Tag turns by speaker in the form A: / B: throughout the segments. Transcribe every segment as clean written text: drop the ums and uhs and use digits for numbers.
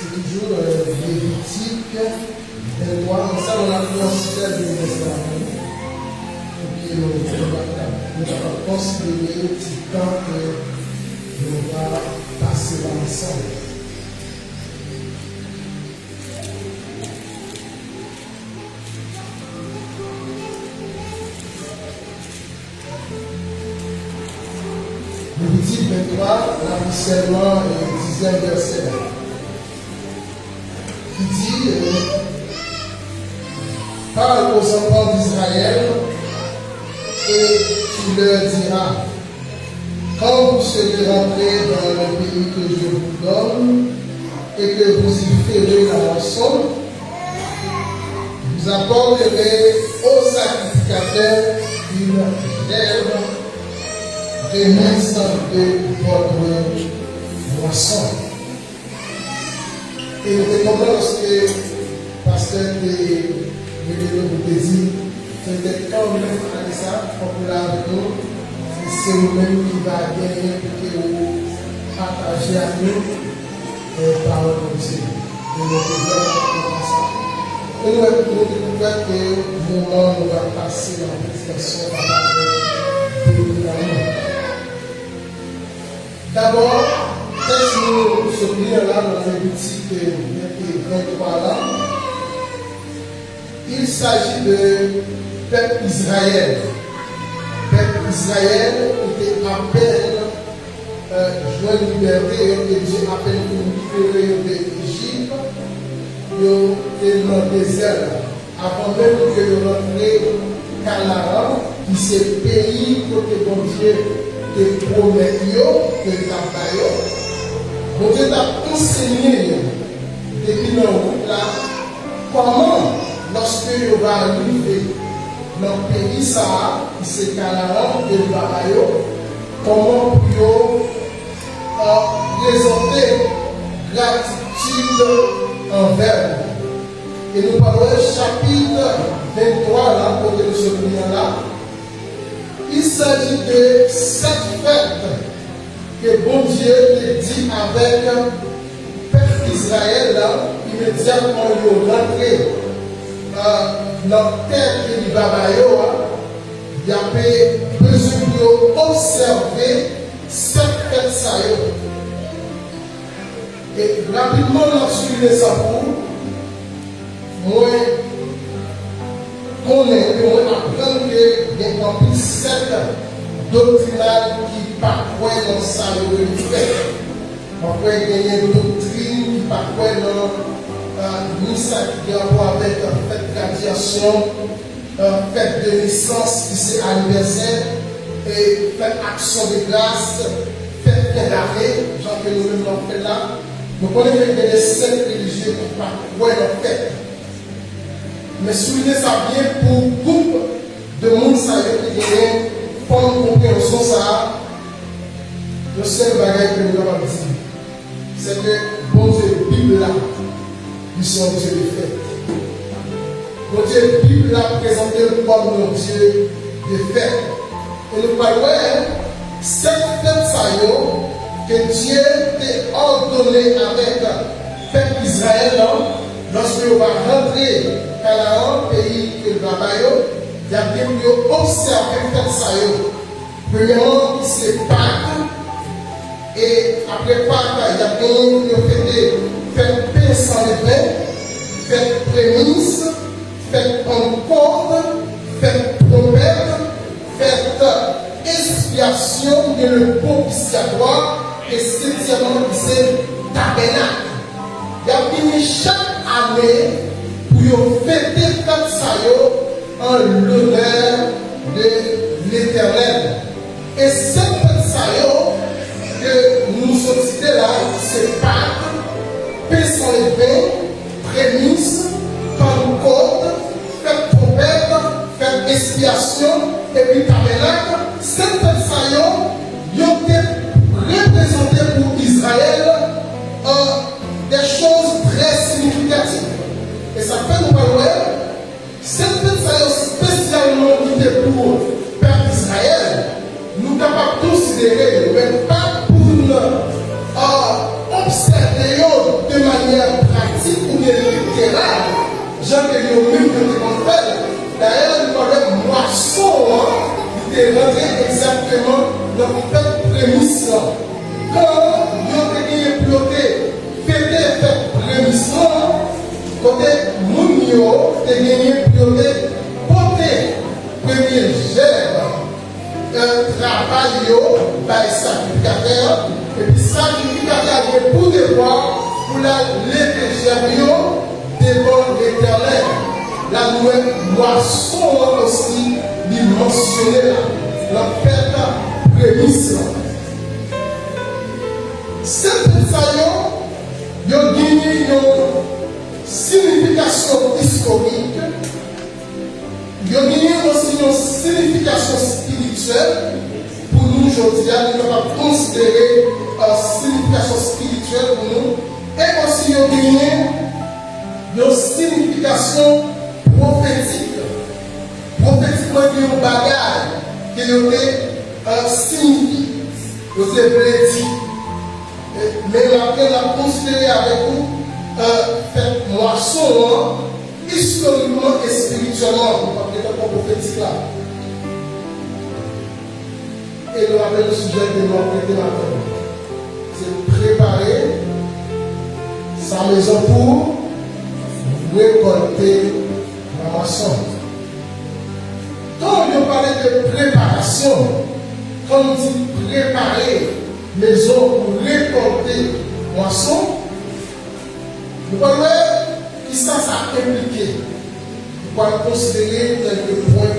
A: toujours Lévitique 23. Ça, on a considéré le Testament. Pour que nous allons considérer le petit temps que nous allons passer ensemble. Lévitique 23, là, seulement le 10e verset, qui dit parle aux enfants d'Israël et tu leur diras, quand vous serez rentrés dans le pays que je vous donne et que vous y ferez la rançon, vous apporterez au sacrificateur une gerbe remise de votre moisson. Et nous comprenons lorsque pasteur vous dit, c'est quand même à ça, populaire avec nous, c'est nous-mêmes qui va gagner pour que vous partagez à nous les paroles de Dieu. Et nous devons ça. Et nous découvrons que le moment nous va passer dans la prédication par la paix. D'abord, qu'est-ce que nous soulignons là dans Lévitique 23 là? Il s'agit de peuple Israël. Peuple Israël était à peine joué liberté et Dieu a peine libéré de l'Égypte. Il était dans le désert. Avant même que vous rentrez Canaan, qui c'est le pays que bon Dieu te promet, que t'as bon Dieu t'a enseigné depuis nos routes là, comment, lorsque vous va arriver dans le pays ça, qui c'est Canaan, que vous comment vous présenter gratitude envers nous. Et nous parlons chapitre 23, là, pour que nous soyons là. Il s'agit de cette fête que bon Dieu te dit avec le peuple d'Israël, immédiatement ils rentré dans la terre que il y avait besoin d'observer cette fête. Et rapidement, lorsqu'il est ça pour moi, connaître, apprendre que il y a une certaine doctrine qui parfois dans ça le fait. Parfois il y a une doctrine qui parfois dans ni ça qui a à voir avec fête de graduation, fête de naissance qui c'est anniversaire, et fête action de grâce, fête d'arrêt, genre que nous avons fait là. Nous connaissons des sectes religieux qui parfois dans fête. Mais souligner ça bien pour groupe de monde qui gagne pour une compréhension ça. Le seul bagage que nous avons dit, c'est que bon Dieu, Bible là, nous sommes Dieu de fête. Bon Dieu, Bible là, présenté comme mon Dieu de fête. Et nous parlons, cette fête ça que Dieu t'a ordonné avec le peuple Israël lorsque vous va rentrer Canaan, pays que le Babayo, il y a bien mieux observer cette ça. Premièrement, c'est Pâques. Et après Pâques, il y a bien mieux faire paix sans les vins, faire prémisse, faire concorde, faire promesse, faire expiation de le propitiatoire et septièmement, c'est tabernacle. Il y a bien chaque année pour fêter comme ça en l'honneur de l'Éternel. Et cette fête ça que nous sommes cités là, c'est Pâques, paix sans les vins, prémisse, Pentecôte, fête trompette, fête expiation, et puis tabernacle. Cette fête ça y a représenté pour Israël des choses très significatives. Et ça fait nous parler, cette fête spécialement qui pour le peuple d'Israël, nous sommes capables de considérer, mais pas pour littéral. Jean que nous même que nous fait. D'ailleurs, nous parlons de moisson, qui est rentré exactement dans le fait prémisse. Quand nous avons piloté, fait prémisse, côté Mounio, nous avons piloté, côté premier germe, un travail par les sacrificateurs, et puis sacrificateur pour devoir, pour la lever germe devant l'Éternel. La nouvelle moisson aussi, dimensionnée, la fête prémisse. Cette fête, il y a une signification historique, il y a aussi une signification spirituelle. Pour nous, aujourd'hui, nous devons considérer une signification spirituelle pour nous, et aussi il y a une signification prophétique. Prophétiquement, il y a un bagage qui est signifié, qui est prédit. Mais après, on a considéré avec vous cette moisson, historiquement et spirituellement, parce que c'est un prophétique là. Et nous avons le sujet de notre matin. C'est préparer sa maison pour récolter la moisson. Quand on parle de préparation, quand on dit préparer maison pour récolter moisson, nous parlons qui ça impliqué. Nous pouvons considérer quelques points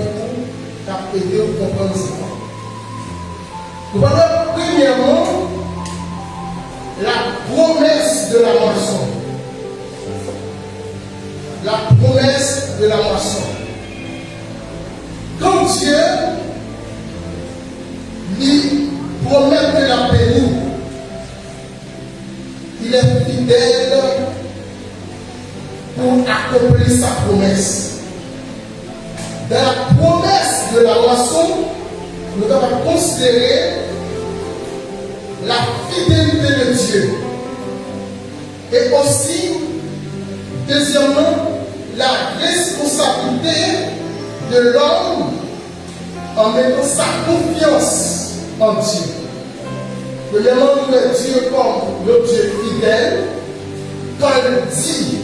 A: pour aider à comprendre ce point. Nous parlons premièrement la promesse de la moisson. La promesse de la moisson. Quand Dieu lui promet de la bénie, il est fidèle pour accomplir sa promesse. Dans la promesse de la moisson, nous devons considérer la fidélité de Dieu. Et aussi, deuxièmement, la responsabilité de l'homme en mettant sa confiance en Dieu. Premièrement, nous mettons Dieu comme le Dieu fidèle. Quand il dit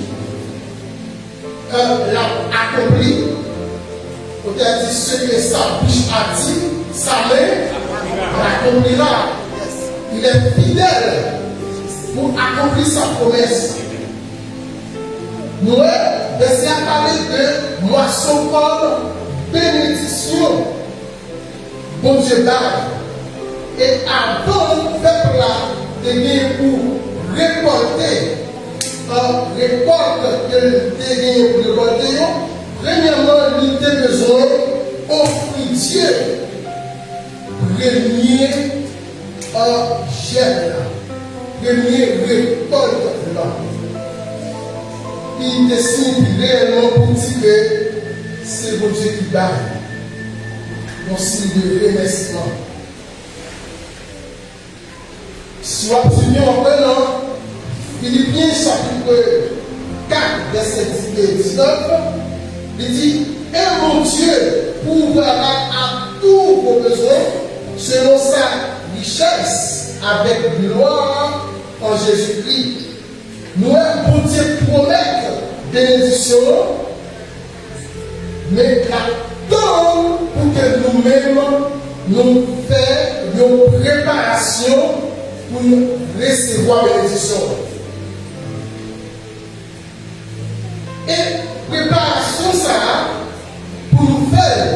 A: l'a accompli, peut-être dit ce que sa bouche a dit, sa main l'accomplira. Il est fidèle pour accomplir sa promesse. Nous devons parler de moisson comme bénédiction. Bon Dieu garde. Et avant le peuple là de venir pour récolter récolte que gagné pour récolter, premièrement, il a besoin d'offrir Dieu premier germe, premier récolte là. Il décide réellement pour dire que c'est bon Dieu qui bat. Donc, c'est de remerciement. Soit tu viens en prenant Philippiens chapitre 4, verset 19, il dit, et mon Dieu pourvoira à tous vos besoins selon sa richesse avec gloire en Jésus-Christ. Nous, bon Dieu promettre bénédiction, mais attendre pour que nous-mêmes nous fassions une préparation pour recevoir bénédiction. Et préparation, ça, pour nous faire,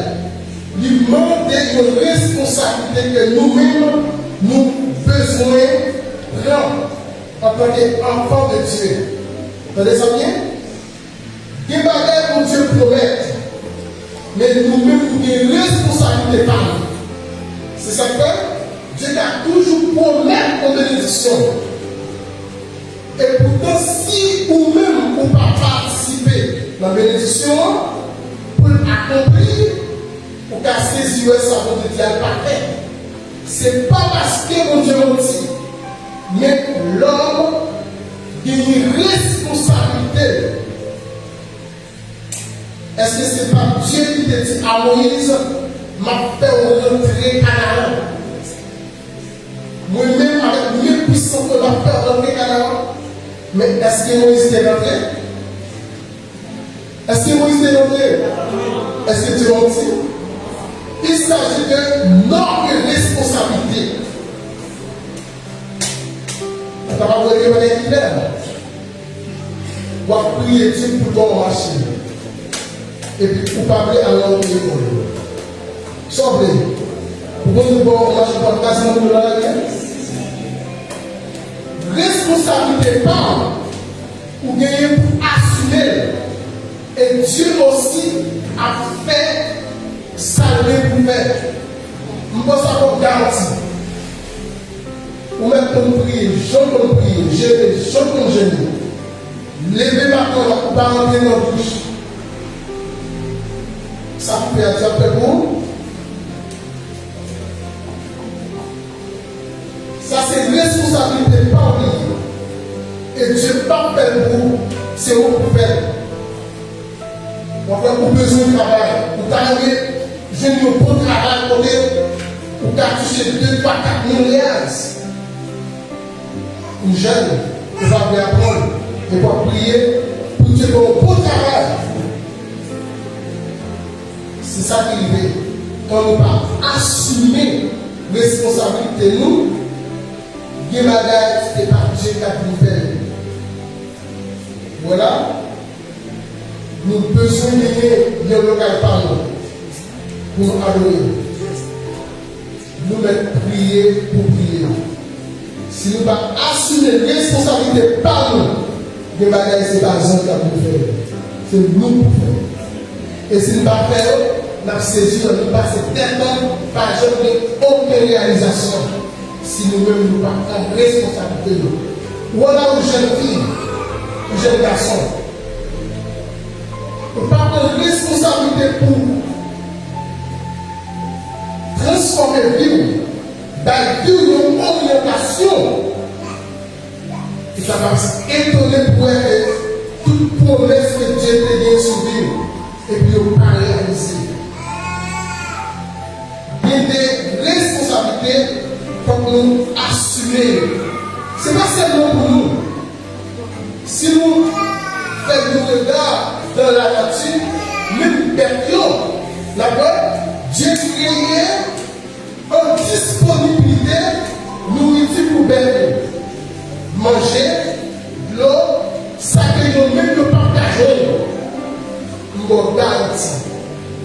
A: lui demander une responsabilité que nous-mêmes, nous besoin prendre en tant qu'enfants de Dieu. Vous entendez ça bien? Il y a des bagages pour Dieu promet, mais nous-mêmes, nous avons une responsabilité par nous. C'est ça que Dieu a toujours promis en bénédiction. Et pourtant, si vous-même, vous ne pouvez pas participer dans la bénédiction, pour l'accomplir, pour qu'à saisir sa volonté parfaite, ce n'est pas parce que mon Dieu m'a dit, mais l'homme a une responsabilité est-ce que ce n'est pas Dieu qui te dit à Moïse, m'a fait rentrer Canaan? Moi-même, avec mes puissants, que m'a fait rentrer Canaan. Mais est-ce que Moïse est rentré? Est-ce que Moïse est rentré? Est-ce que tu menti? Il s'agit de notre responsabilité. On va voir les manières qui l'aiment. On va prier Dieu pour ton marché. Et puis pour parler à l'homme qui est pour lui. Sauve-les. Pour que nous pouvons marcher par quasiment de la guerre. Responsabilité par ou gagner pour assumer. Et Dieu aussi a fait salver pour faire. Nous pensons qu'on garantit. Ou même pour prier, je peux prier, je peux gêner. Levez ma main pour ne pas rentrer dans la bouche. Ça peut être fait pour vous. Ça, c'est une responsabilité par lui. Et Dieu pas fait pour vous, c'est vous pour faire. On va faire besoin de travail. Vous avez je ne peux pas travailler pour vous toucher 2, 3, 4 milliards. Une jeune, vous allez apprendre et pour prier pour Dieu pour un beau travail. C'est ça qui arrive. Quand on va assumer responsabilité, nous, il y a des bagages, c'est pas Dieu qui a pu faire. Voilà. Nous avons besoin de le local par nous pour adorer. Nous devons prier pour prier. Si nous ne pas assumer la responsabilité par nous, les bagages, ce n'est pas Jean qui a pu faire. C'est nous pour faire. Et si nous ne pas faire, nous avons saisi, nous avons passé tellement par exemple aucune réalisation. Si nous-mêmes nous ne pas prendre responsabilité. Voilà une jeune fille, une jeune garçon. Nous pas prendre responsabilité pour transformer la vie. Une orientation qui ça va étonner pour elle toute promesse que Dieu t'a bien suivie et puis on pas réalisé. Il y a des responsabilités pour nous assumer. Ce n'est pas seulement pour nous. Si nous faisons du regard dans la nature, nous perdons la peur. Dieu créé en disponibilité, nourriture pour belle. Manger, l'eau, ça que nous même nous partageons. Nous garantit.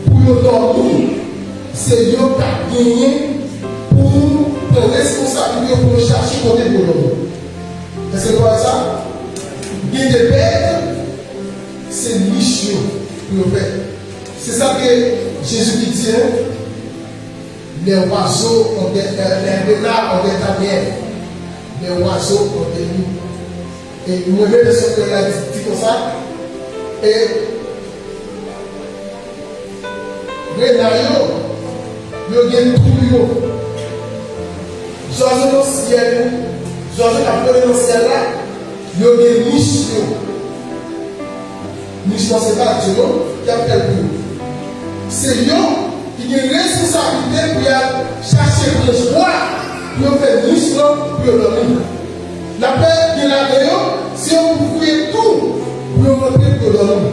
A: Pour nous dormir, c'est nous qui avons gagné pour prendre responsabilité pour nous chercher côté pour nous. Est-ce que vous voyez ça? Gagner des bêtes, c'est mission pour nous faire. C'est ça que Jésus dit. Les oiseaux ont des renards ont des tanières. Les oiseaux ont des nids. Et moi-même, je suis dit comme ça. Et les renards, ils ont des trous. Les oiseaux dans le ciel, les oiseaux qui ont volé dans le ciel là, ils ont des niches. Niche, c'est pas Dieu qui a fait le bruit. C'est eux qui ont une responsabilité pour chercher le joie, pour faire niche, pour dormir. La paix qui est là dedans, si on pouvait tout pour rentrer pour dormir.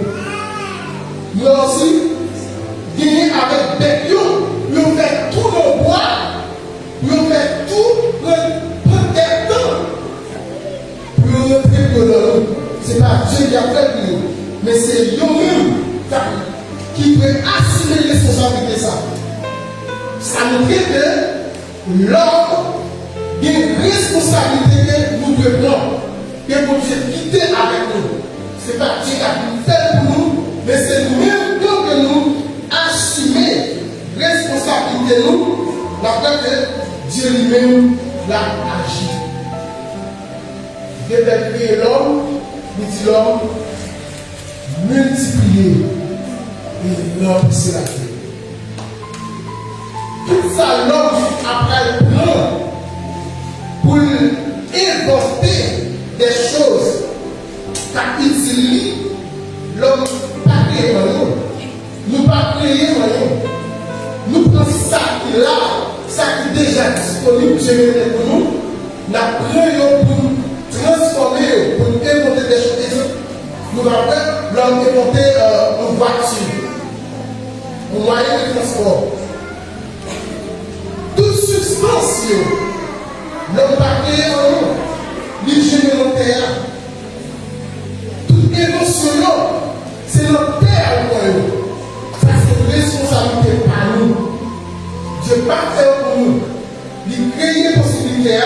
A: Nous aussi, gagner avec des pions, pour faire tout le bois, pour faire tout prendre des temps pour rentrer pour dormir. Ce n'est pas Dieu qui a fait pour nous, mais c'est nous-mêmes qui peut assumer les responsabilités de ça. Ça nous dit que l'homme a une responsabilité que nous devons, que pour Dieu quitter avec nous. Ce n'est pas Dieu qui a pu faire pour nous, mais c'est nous-mêmes que nous assumer responsabilité de nous, la peur que Dieu lui-même l'a agi. Dieu a créé l'homme, il dit l'homme, multiplier. Et l'homme, c'est la terre. Tout ça, l'homme, après le plan, pour inventer des choses, car il se lit, l'homme pas créé dans nous. Dieu est pour nous, nous apprenons pour nous transformer, pour nous inventer des choses. Nous avons l'homme inventé une voiture, un moyen de transport. Toute substance, l'homme paquet en nous, l'hygiène de terre. Toute émotion, c'est notre terre pour nous. Ça, c'est une responsabilité par nous. Dieu pas fait pour nous. Il crée des possibilités,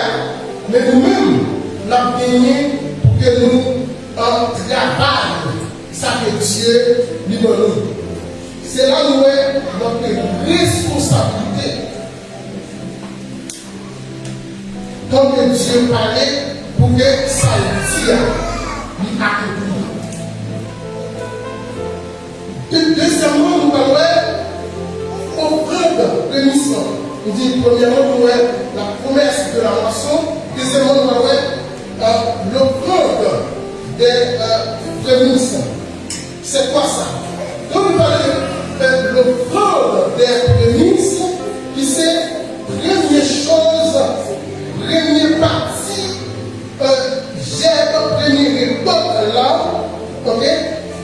A: mais nous-mêmes, nous avons gagné pour que nous travaillions. Ça que Dieu nous donne. C'est là où est notre responsabilité. Comme Dieu parlait pour que ça tire, il accomplit. Deuxièmement, nous parlons offrande de mission. On dit premièrement, nous avons la promesse de la moisson. Deuxièmement, nous avons l'offrande des prémices. C'est quoi ça? Quand nous parlons de l'offrande des prémices, qui c'est première chose, première partie, j'ai première récolte là, ok?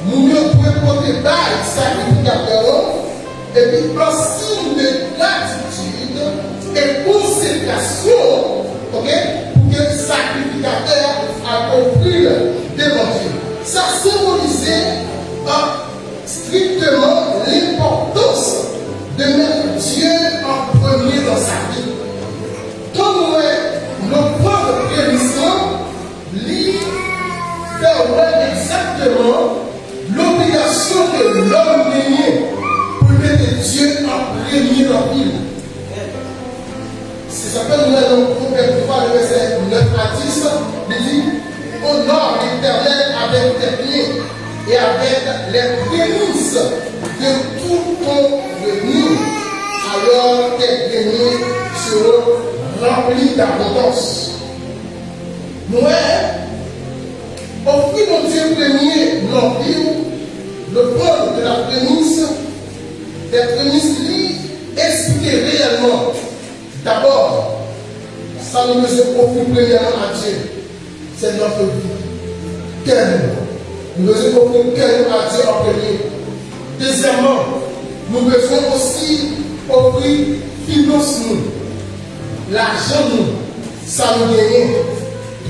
A: Nous ne pouvons porter bail sacrificateur, et puis un signe de gratitude et consécration, ok, pour que le sacrificateur accomplisse devant Dieu. Ça symbolisait strictement l'importance de mettre Dieu en premier dans sa vie. Comme le propre prémission, lui permet exactement l'obligation que l'homme gagne pour mettre Dieu en premier dans la vie. C'est ça que nous allons Proverbe 3, le verset 9 à 10, il dit: honore l'Éternel avec tes pieds et avec les prémices de tout ton revenu, alors tes greniers seront remplis d'abondance. Nous offrir mon Dieu premier dans vie, le pôle de la prémisse, des prémices lui expliquer réellement. D'abord, ça nous offrir premièrement à Dieu, c'est notre vie. Quel nous devons offrir quel à Dieu en premier. Deuxièmement, nous devons aussi offrir finance nous, l'argent nous, ça nous gagne.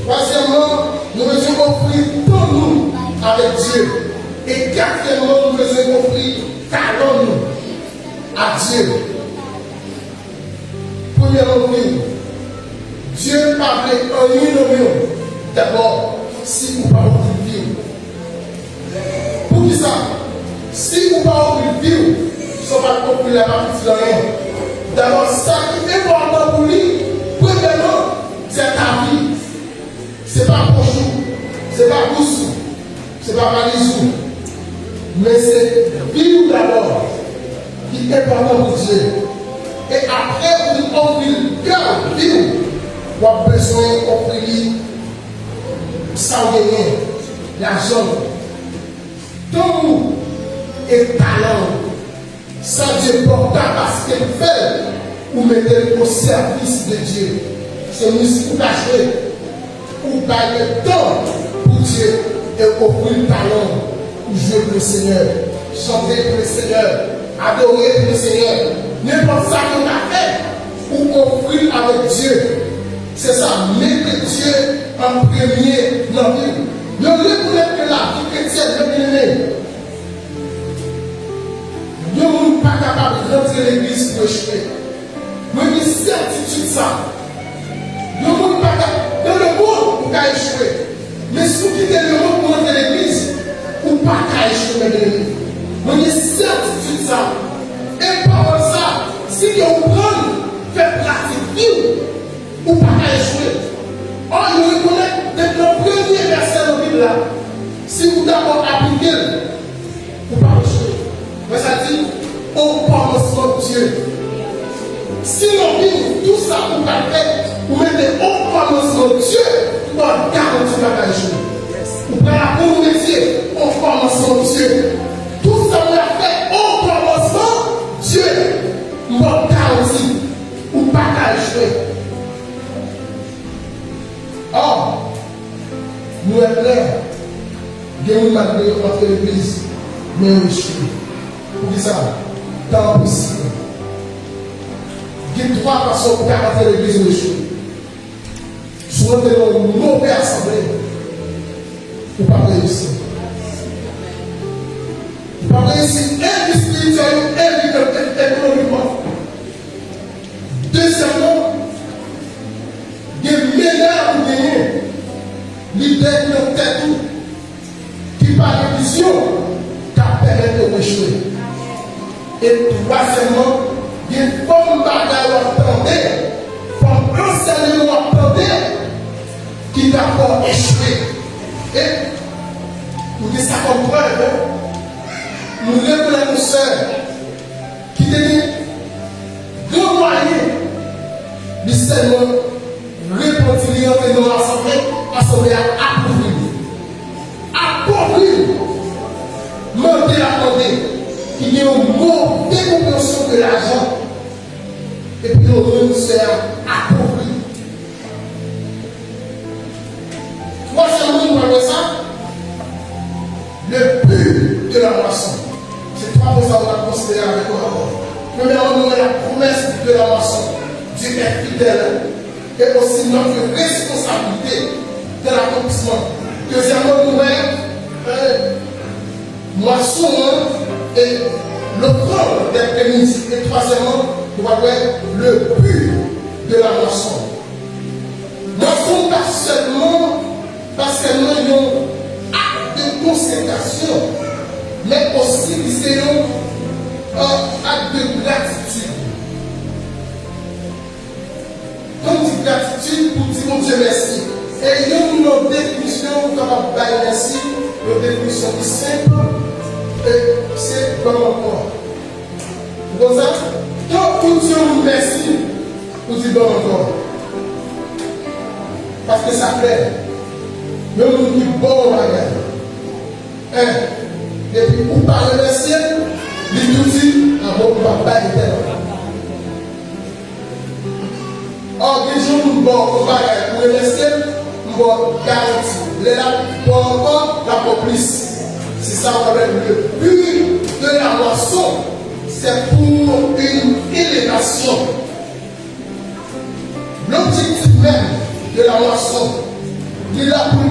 A: Troisièmement, nous devons offrir tout nous avec Dieu. Et quatrièmement, nous devons offrir talent nous à Dieu. Premièrement, Dieu parlait en une union. D'abord, si vous parlez de vie. Pour qui ça? Si vous parlez de vie, ça va compris la partie de rien. D'abord, ça qui est important pour lui, premièrement, c'est ta vie. Ce n'est pas bonjour, ce n'est pas boussou, ce n'est pas malisou. Mais c'est vivre d'abord qui est important pour Dieu. Et après, vous offrez le cœur vivre, vous avez besoin d'offrir sans gagner l'argent. Tout est talent. Ça Dieu porte parce qu'il fait, vous mettez au service de Dieu. C'est nous caché. Ou pas le temps pour Dieu et offrir le talent pour jouer pour le Seigneur, chanter pour le Seigneur, adorer pour le Seigneur. N'importe ça qu'on a fait pour offrir avec Dieu. C'est ça, mettre Dieu en premier dans la vie. Ne reconnaître que la vie chrétienne est bien-aimée. Nous ne sommes pas capables de rentrer l'église pour échouer. Nous avons une certitude ça. Nous ne sommes pas capables. Dans le monde, on a échoué. Mais si vous quittez le monde pour rentrer l'église, on ne peut pas échouer dans l'église. Nous avons une certitude ça. Et par ça, si vous prenez, faites pratique, ou pas échouer. Or, nous reconnaissons dès le premier verset de la Bible là, si vous d'abord appliquez, vous ne pas échouer. Mais ça dit, au commencement de Dieu. Si nous vivons tout ça pour pas faire, vous mettez au commencement de Dieu, vous pouvez garantir la échouer. Vous pouvez la pour métier, au commencement de Dieu. Tout ça, vous l'a fait au commencement Dieu. Vous pouvez garantir, ou pas échouer. nous sommes là. Il y a une malgré entre l'église, mais on échoue. Pour ça, tant possible. Il y a trois façons pour caractère l'église ou échouer. Soit dans une mauvaise assemblée, ou pas réussir. Ou pas réussir, et spirituellement, et économiquement. Deuxièmement, il y a une meilleure pour gagner. L'idée de tête qui par la vision, qui permet de échouer. Et troisièmement, il y a une forme bagarre à attendre, forme enseignement à attendre, qui t'a pas échoué. Et nous disons ça comme preuve. Nous lèvons les sœurs qui te dit grand moyen de seulement répondre que nous assemblée à appauvrir, monter la condé, qu'il y ait une mauvaise compréhension de l'argent, et puis nous renoncer à appauvrir. Troisièmement, nous parlons de ça, le but de la moisson. C'est trois choses qu'on va considérer avec nous rapport. Premièrement, nous avons la promesse de la moisson. Dieu est fidèle. Et aussi notre responsabilité de l'accomplissement. Deuxièmement, nous avons moisson et le corps des prémices. Et troisièmement, nous avons le but de la moisson. Moisson pas seulement parce que nous avons un acte de consécration, mais aussi c'est un acte de gratitude. Comme dit gratitude pour dire mon Dieu merci. Et il y a une définition capable de merci, une définition qui est simple, et c'est bon encore. Vous savez, quand pour dire merci, vous dites bon encore. Parce que ça plaît. Mais nous disons bon bagage. Et puis pour parler merci, il nous dit un bon papa éternel. Or, des jours nous bon bagage pour rester, nous bon garantie. Les là, pour encore la complice. C'est ça qu'on appelle le but de la moisson. C'est pour une élévation. L'objectif même de la moisson, il est là pour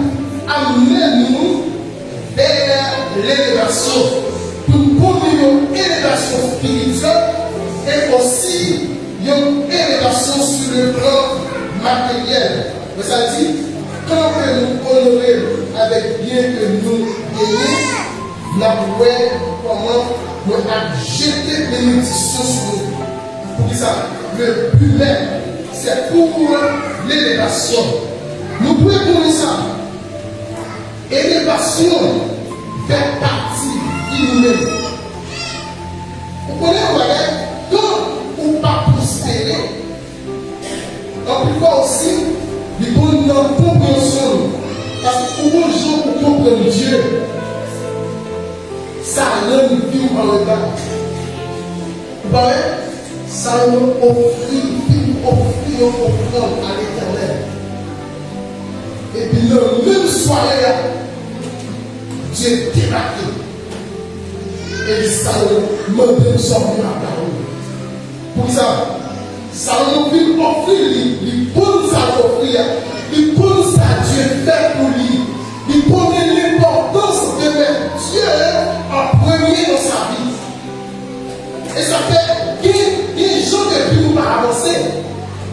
A: amener nous vers l'élévation. Pour conduire une élévation spirituelle et aussi une élévation sur le plan matériel. Mais ça dit, quand nous honorons avec bien que nous gagnons, nous avons comment nous avons jeté bénédiction sur nous. Pour ça, le but même, c'est pour l'élévation. Nous pouvons connaître ça. Élévation fait partie inhumaine. Vous connaissez, quand ou pas prospérer, en plus fois aussi, il faut une compréhension. Parce que pour les gens qui comprennent Dieu, ça rend une vie en retard. Vous voyez, ça nous offre à l'Éternel. Et puis, le même soirée, Dieu débarqué. Et ça nous demande de sortir la parole. Pour ça nous fait offrir les bonnes à offrir, les bonnes à Dieu fait pour lui. Il connaît l'importance de mettre Dieu en premier dans sa vie. Et ça fait des gens qui nous pas avancer.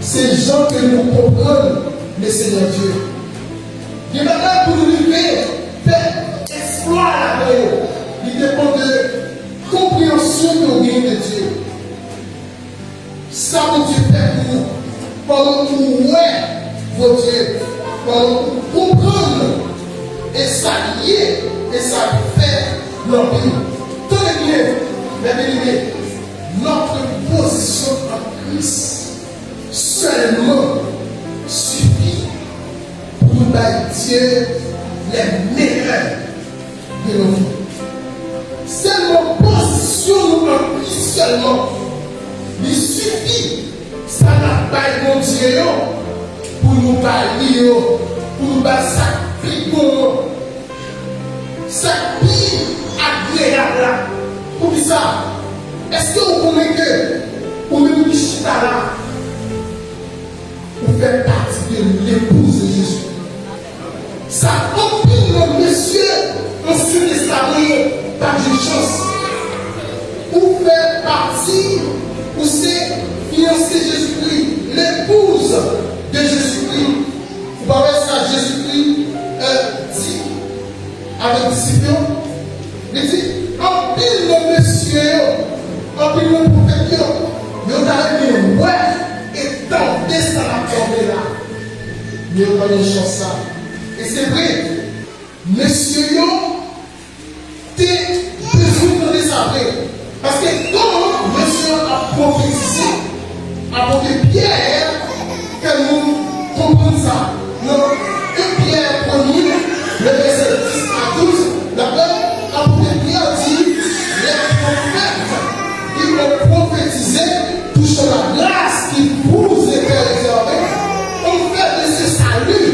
A: C'est les gens que nous comprenons le Seigneur Dieu. Il est là pour nous faire exploit la vie. Il dépend de compréhension que nous gagnons de Dieu. Ça que Dieu fait pour nous. Pendant que nous voyons Dieu. Pendant que nous comprenons. Et ça lié. Et ça fait notre vie. Tenez bien, mes bien-aimés, notre position en Christ seulement suffit pour nous bâtir les meilleurs de nos vies. Seulement position nous en Christ seulement. Il suffit, ça n'a pas de Dieu pour nous bâtir, pour nous bâtir c'est plus agréable. Pour ça, est-ce que vous connaissez que vous même qui chita là, vous faites partie de l'épouse de Jésus? Ça empile monsieur, monsieur Testament, pas de chance. Vous faites partie, vous c'est fiancé Jésus-Christ, l'épouse de Jésus-Christ. Vous parlez ça, Jésus-Christ dit avec discipline, il dit, empile le monsieur, empile le prophète, il a dit, ouais, et tant ça la tomber là. Il n'y a pas de chance ça. Et c'est vrai, monsieur, t'es besoin de savoir. Parce que quand monsieur a prophétisé, apporté Pierre, que nous comprenons ça. Non, et Pierre premier, le verset 10 à 12, d'abord, apporté Pierre dit, les prophètes qui ont prophétisé touchent la grâce qui vous était réservée. On fait de ce salut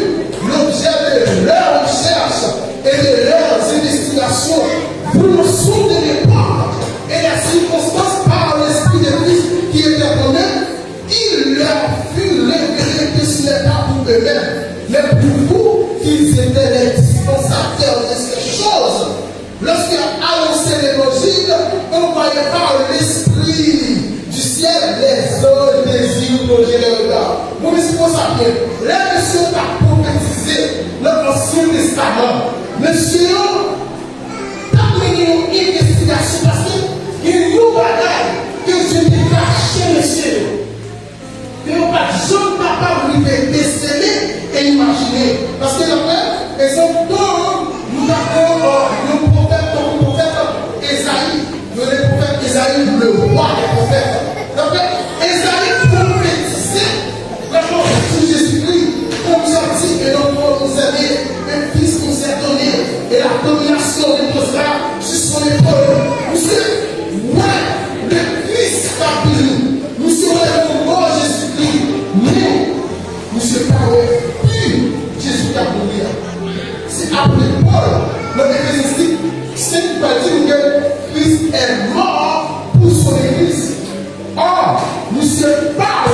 A: l'objet de leurs recherches et de leurs investigations pour le son de l'époque et les circonstances par l'Esprit de Christ qui était donné, il leur fut révélé que ce n'est pas pour eux-mêmes, mais pour vous qu'ils étaient les dispensateurs de ces choses. Lorsqu'il a annoncé l'évangile, on voyait par l'Esprit du ciel les hommes désirent loger les regards. Vous me dites ça bien. La mission a prophétisé l'Ancien Testament. Monsieur, t'as mené une investigation parce qu'il y a une nouvelle bagaille que Dieu t'a caché, monsieur. Que vous pas jamais capable de déceler et imaginer. Parce que après, ils ont nous avons le prophète Esaïe, le prophète Esaïe, le roi des prophètes. Donc, Esaïe prophétisait sur Jésus-Christ, comme sorti et l'enfant nous aimait, un fils nous est donné, et la domination reposera sur son épaule. Vous savez, ouais, le Christ va venir. Nous serons les morts Jésus-Christ, mais nous ne serons pas plus Jésus qui a mourir. C'est après Paul, notre Église, c'est qui va dire que Christ est mort pour son Église. Or, nous ne sommes pas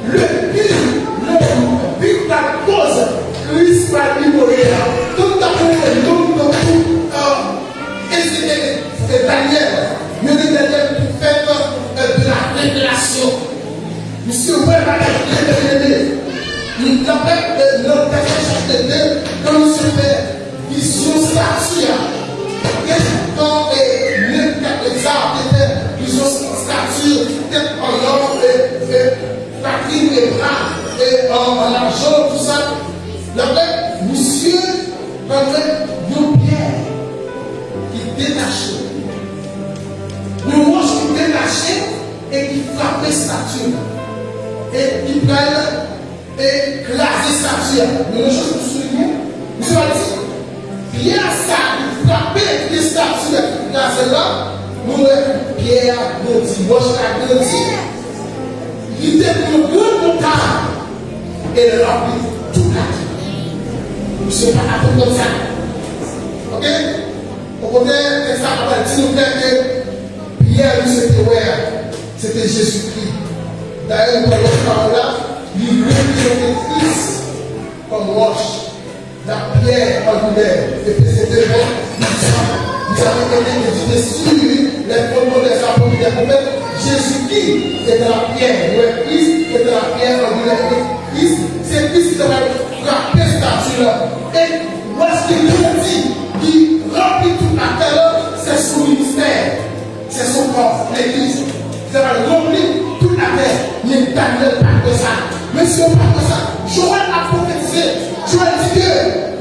A: le but de la cause, Christ va libérer. Tout à fait, nous et Daniel, nous dit Daniel pour faire de la révélation. Nous sommes vraiment révélés. Nous avons notre chapitre 2, quand nous sommes fait vision statue. Quand les arbres étaient vision statue, tête en or, poitrine et bras, et en argent, tout ça. D'après, monsieur, pendant nos pierres qui détachaient, nos roches qui détachaient et qui frappaient statue, et qui prennent et claser statue. Mais les choses vous souvenez, vous avez dit, Pierre, ça, frapper les statues qui clasaient là, nous, Pierre, nous dit, moi, je l'ai dit, il était pour le montagne et le remplit tout la vie. Nous ne sommes pas attendus comme ça. Ok? On connaît ça, on va dire que Pierre, lui, c'était Jésus-Christ. D'ailleurs, nous parlons par là, il représentait Christ comme roche, la pierre angulaire. Et puis c'était bon, nous avons été dessus les fondements des apôtres des prophètes. Jésus-Christ était la pierre, ouais, Christ était la pierre angulaire. Christ, c'est Christ qui avait frappé cette statue-là. Et lorsqu'il dit qu'il remplit toute la terre, c'est son ministère, c'est son corps, l'église. Il avait rempli toute la terre. Il y a Daniel pas de ça. Mais si on parle de ça, Joël a prophétisé. Joël dit que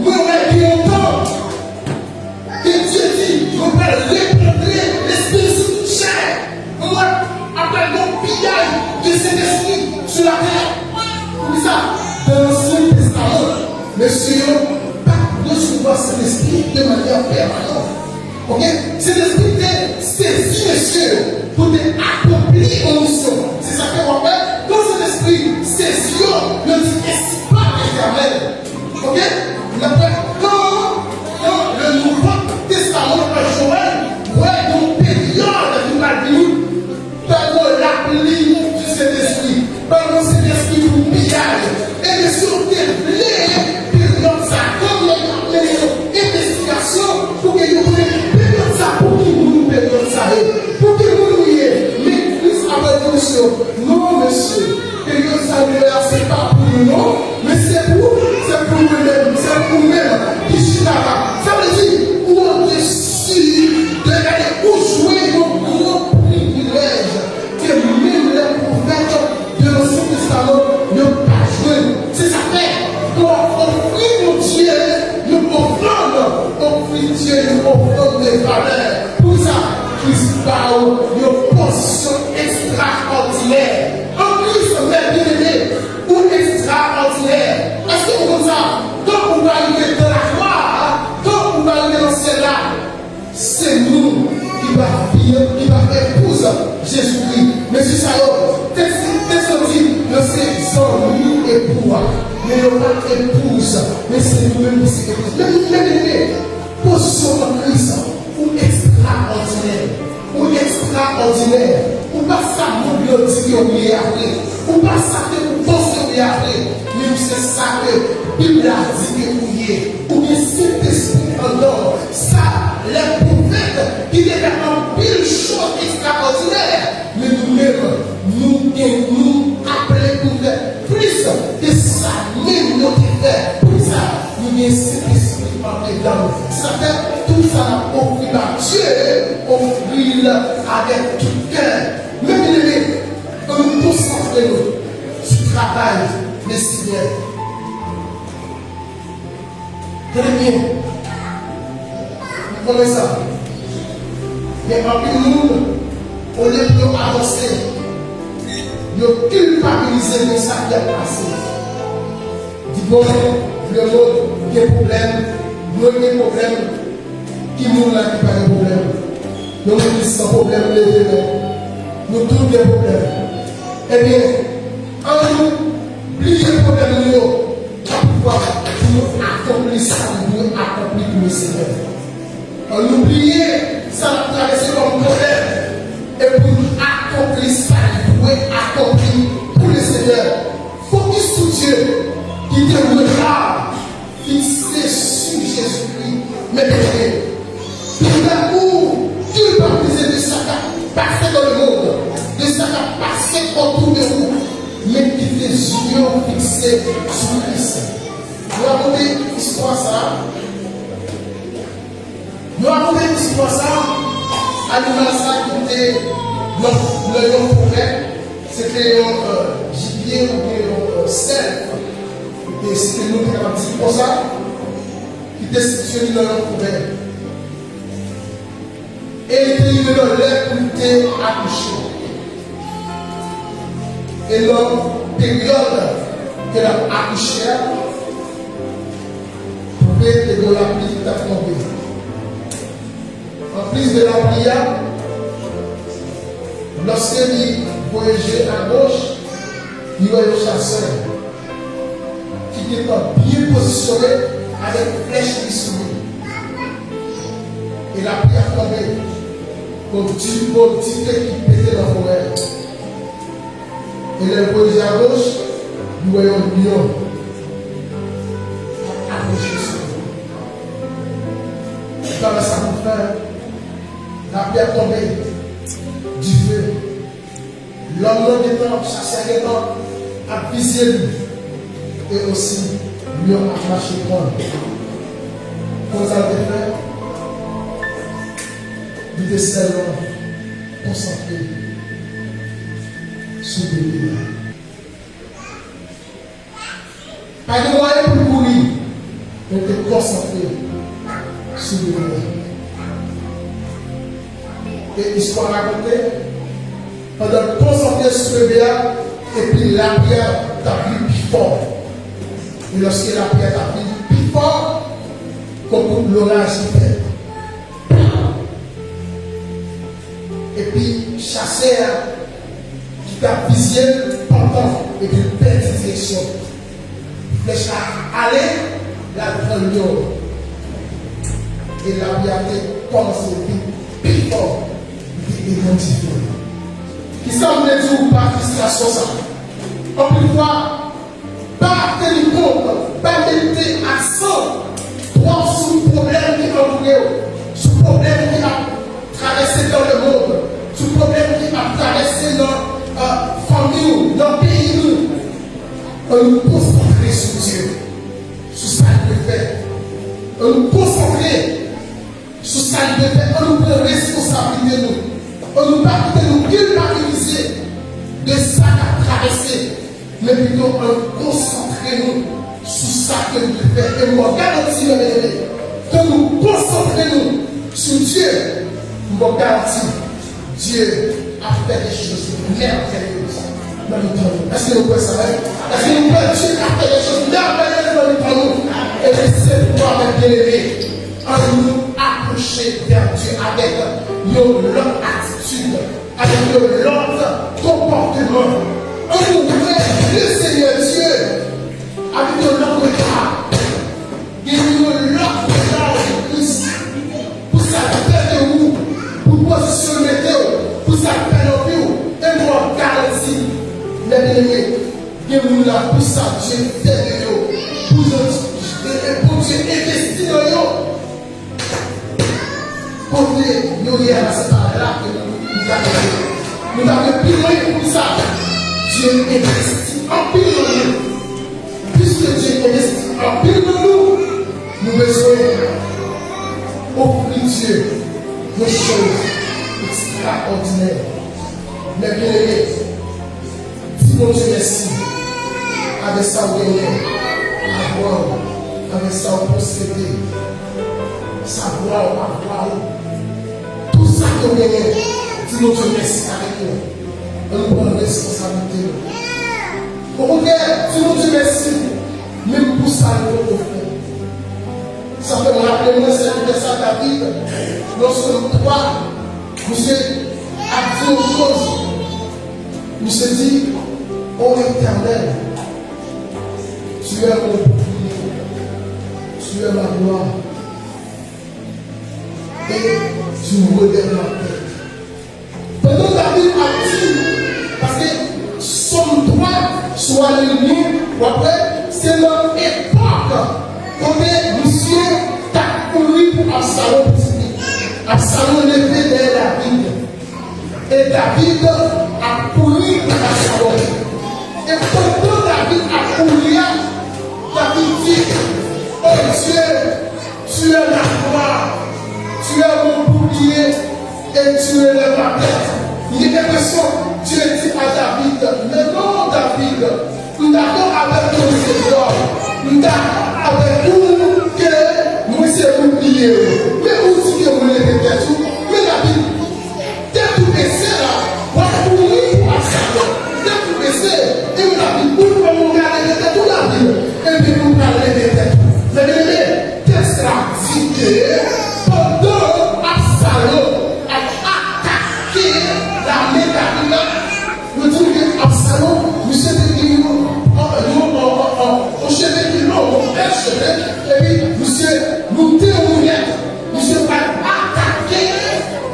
A: nous aurons bien longtemps. Et Dieu dit, nous allons rencontrer l'esprit sous chair. Moi, après mon pillage de cet esprit sur la terre. Comme ça, dans l'Ancien Testament, monsieur, pas recevoir cet esprit de manière permanente. Ok? Cet esprit est saisi, monsieur, pour accomplir une mission. C'est ça qu'on appelle. Quand cet esprit saisit, ne dit pas éternel. Ok? Quand le mais non pas épouse, mais c'est nous-mêmes qui sommes épouse. Mais nous-mêmes, position en Christ, ou extraordinaire, ou pas ça, mon Dieu, dit qu'on y est après, ou pas ça que vous pensez qu'on y est après, mais c'est ça que la Bible a dit que vous y êtes, ou bien cet esprit en or, ça, les prophètes qui devaient en pile chose extraordinaire, mais nous-mêmes, nous appelons pour faire plus que ça, même notre fait, pour ça, nous avons cet esprit en dedans. Ça fait tout ça, offrir à Dieu, offrir avec tout cœur. Mais bien aimé, nous concentrons sur le travail des Seigneur. Très bien. Vous connaissez ça. Mais en plus, nous, au lieu de avancer, de culpabiliser le ça qui a passé. Dis bon, le monde, il y a des problèmes, nous avons des problèmes, qui nous là qui pas de problème. Nous avons sans problème, nous tous des problèmes. Eh bien, en nous, oublier le problème, nous, pour accomplir ça, nous accomplir pour le Seigneur. En oublier ça, nous traverser comme problème, et pour accomplir ça, nous accomplir pour le Seigneur. Focus sur Dieu, qui te regarde, fixé sur Jésus-Christ, mais tout l'amour, culpabiliser de ça qui a passé dans le monde, de ça qui a passé autour de vous, mais qui tes yeux fixés sur Christ. Nous avons une histoire ça. Nous avons une histoire ça. Animal ça qui était le nom forêt. C'était un gibier ou bien un cerf. Et c'était nous qui avons dit pour ça. Qui était situé dans le forêt. Et il était arrivé dans l'air pour être accouché. Et dans la période qu'elle a accouché, de la pluie qui a tombé. En plus de la prière, lorsqu'il voyageait à gauche, il y a un chasseur qui était bien positionné avec une flèche qui sourit. Et la pluie a tombé comme petit fait qui pétait dans la forêt. Et il voyageait à gauche, il y a un lion. Dans la sacrifice, la pierre tombée du feu. L'homme de temps, chasseur de temps, a visé lui. Et aussi, lui a marché prendre. Pour ça, le fait, il était seulement concentré sur le Dieu. Pas de moyen pour courir, mais était concentré sur le monde. Et l'histoire racontée, pendant concentrer sur le béat, et puis la pierre t'a pris plus fort. Et lorsque la pierre t'a pris plus fort, comme l'orage fait. Et puis, chasseur qui t'a visé pendant et puis perd cette direction. Flèche à aller, la grande lion. Et la vérité commence à plus fort et identifié. Qui semble dire par frustration ça. Encore une fois, pas tenir compte, pas mettre accent sur le problème qui entoure, sur le problème qui a traversé dans le monde, sur le problème qui a traversé dans la famille, dans le pays. On nous concentrer sur Dieu, sur ça qu'il peut faire. On nous concentrer sur ça qu'il peut faire. On nous prend responsabilité. On nous pas nous culpabiliser de ça qu'a traversé, mais plutôt on nous concentrer sur ça que nous peut faire. Et moi, garantis, que nous concentrons sur Dieu, nous garantis, Dieu a fait des choses merveilleuses. Est-ce que nous pouvons savoir? Est-ce que nous pouvons Dieu a fait des choses merveilleuses dans nous? Et c'est pourquoi, mes bien-aimés, en nous approcher vers Dieu avec notre attitude, avec notre comportement. En nous le Seigneur Dieu avec l'autre regard. Gagnez l'autre regard de Christ. Pour sa paix de vous, pour positionner pour sa paix de vous, et moi garantie, les bien-aimés, gagnez la pour sa Dieu fait de vous, pour Dieu investir dans vous. Pour Dieu, nous y a cette là que nous avons plus loin pour ça. Dieu investit en pile dans nous. Puisque Dieu investit en pile dans nous, nous besoin offrir Dieu des choses extraordinaires. Mais bien aimé, dis-moi Dieu merci. Avec ça, vous gagnez, avoir, avec ça, vous possédez, savoir, avoir, tout ça que vous gagnez, dis-moi Dieu merci avec nous. On prend responsabilité. Au contraire, dis-moi Dieu merci, même pour ça, nous le faisons. Ça fait me rappeler, moi, c'est ça, David. Lorsque nous trois, monsieur a dit une chose. Monsieur dit, ô Éternel, tu es mon bouclier, tu es ma gloire. Et tu me relèves ma tête. Pendant David a dit, parce que son droit soit l'ennemi, ou après, c'est notre époque. Quand monsieur t'a couru pour Absalom, Absalom levé derrière David. Et David a couru pour Absalom. Et pendant David a couru, David dit, oh Dieu, tu es ma gloire, tu es mon bouclier et tu es ma tête. Il y a l'impression, Dieu dit à David, mais non David, nous avons avec ton Seigneur, nous avons avec nous que nous sommes bouclier. Mais où dit que vous l'avez fait tout? Mais David, dès que vous baissez là, vous allez courir à ça. Dès que vous baissez, et vous avez pour vous garder tout la vie, et puis vous parlez des têtes. Mais bien aimé, qu'est-ce là dit que pendant Absalom a attaqué l'armée David, vous dites que Absalom, monsieur de Guillaume, au chevet de l'homme, au chevet, et puis monsieur, nous déroulons, monsieur va attaquer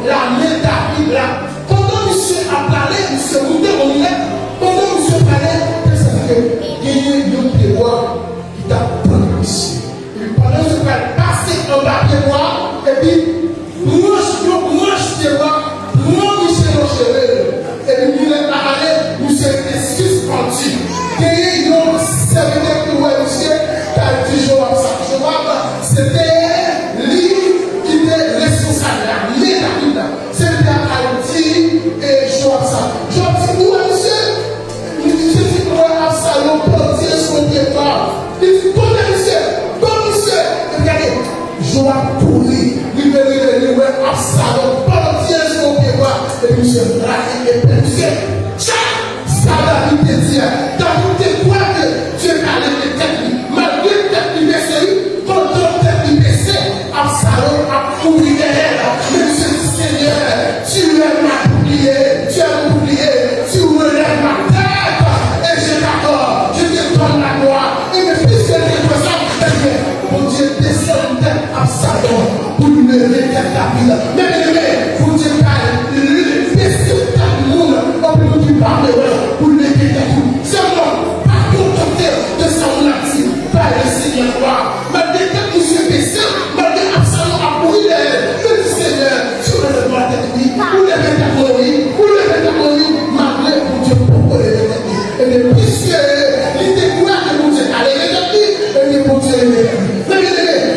A: l'armée David là. Pendant monsieur a parlé, monsieur nous déroulons, pendant monsieur parlait, qu'est-ce que il y a un pouvoir qui t'a pris monsieur. Et puis pendant monsieur va passer en bas de moi, et puis moi je te vois, moi monsieur le chevet, et puis il est parlé, monsieur est suspendu. Il y a un serviteur qui voit monsieur, qui a dit Joab, c'était lui qui était responsable, l'armée David, c'était Haïti et Joab. Joab dit, où est monsieur? Il dit, où est Absalom, planté son départ. Il dit, bon monsieur, et regardez, Joab pourri, il veut dire, où est Absalom, planté son départ, et monsieur, braqué, et monsieur, ça David te dit, David te croit que Dieu a les têtes, malgré tête du baissé, pendant tête du baissé, Absalom a couru derrière, mais Monsieur dit, Seigneur, tu es ma bouclier, tu es mon bouclier, tu relèves ma tête, et je t'accorde, je te donne la gloire, et mais puisque tu es ça, pour Dieu descend tête Absalom, pour lui lever tête David, mais pour Dieu le baisser tête du monde, on peut nous parler, pour lever tête tout, seulement, à contenter de son actif, par le Seigneur gloire, malgré que monsieur baissé, malgré Absalom a couru derrière, le Seigneur, tu relèves ma tête, oui, ou lever ta gloire, malgré pour Dieu, pour lever ta gloire, et bien, puisque l'idée quoi que mon Dieu a levé ta gloire, et bien, pour Dieu lever ta gloire, mais bien,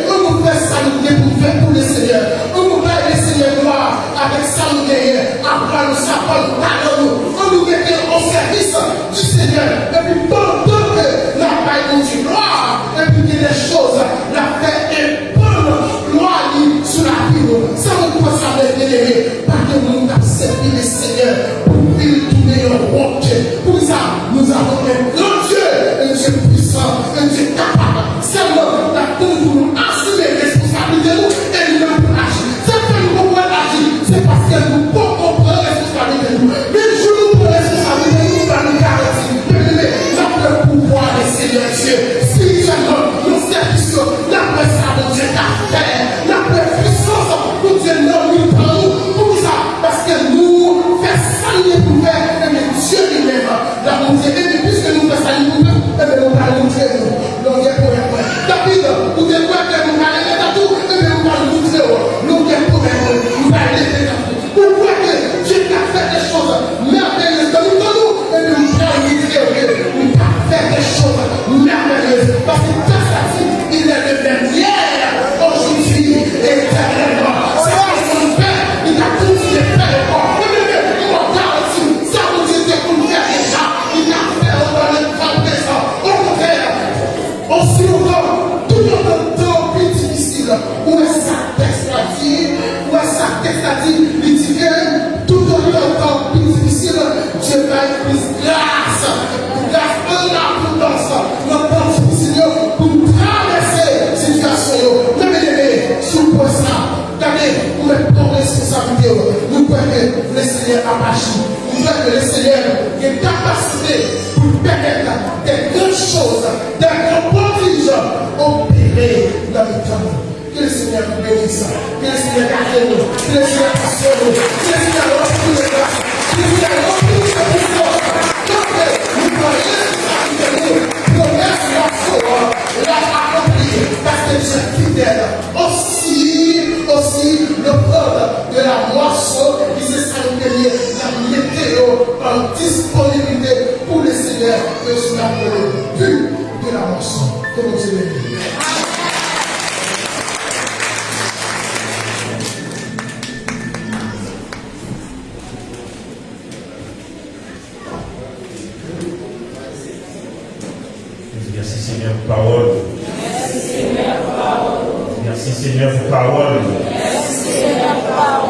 A: on nous fait saluer pour faire pour le Seigneur, on nous fait le Seigneur gloire, avec saluer, après nous sapons, on nous met au service du Seigneur, et puis pendant que la paix continue, et puis il y a des choses, la paix est bonne, gloire sur la vie, ça nous doit savoir bien, parce que nous avons servi le Seigneur pour vivre tous les routes. Pour ça, nous avons un grand Dieu, un Dieu puissant, un Dieu capable. Seulement, la pour nous assumer les responsabilités et nous agir. C'est que nous pouvons agir, c'est parce que nous pouvons prendre les responsabilités. Mais je nous prends les responsabilités, nous allons nous garantir. Le pouvoir du Seigneur Dieu. Si génération, nous mettons sous le ça. Regardez, nous mettons nos responsabilités. Nous croyons que le Seigneur a agi. Nous croyons que le Seigneur a une capacité pour permettre des grandes choses, des grands prodiges opérés dans le temps. Que le Seigneur nous bénisse. Que le Seigneur garde nous. Que le Seigneur assure nous. Que le Seigneur remplit de grâce. Que le Seigneur remplit de pouvoir. Donc, nous croyons que nous promesse la accomplir parce que Dieu est fidèle. Aussi le peuple de la moisson qui s'est salué la météo en disponibilité pour le Seigneur que cela peut le but de la moisson. Comment Dieu le dit.
B: Merci Seigneur pour parole. Merci Seigneur pour parole. Merci Seigneur pour parole.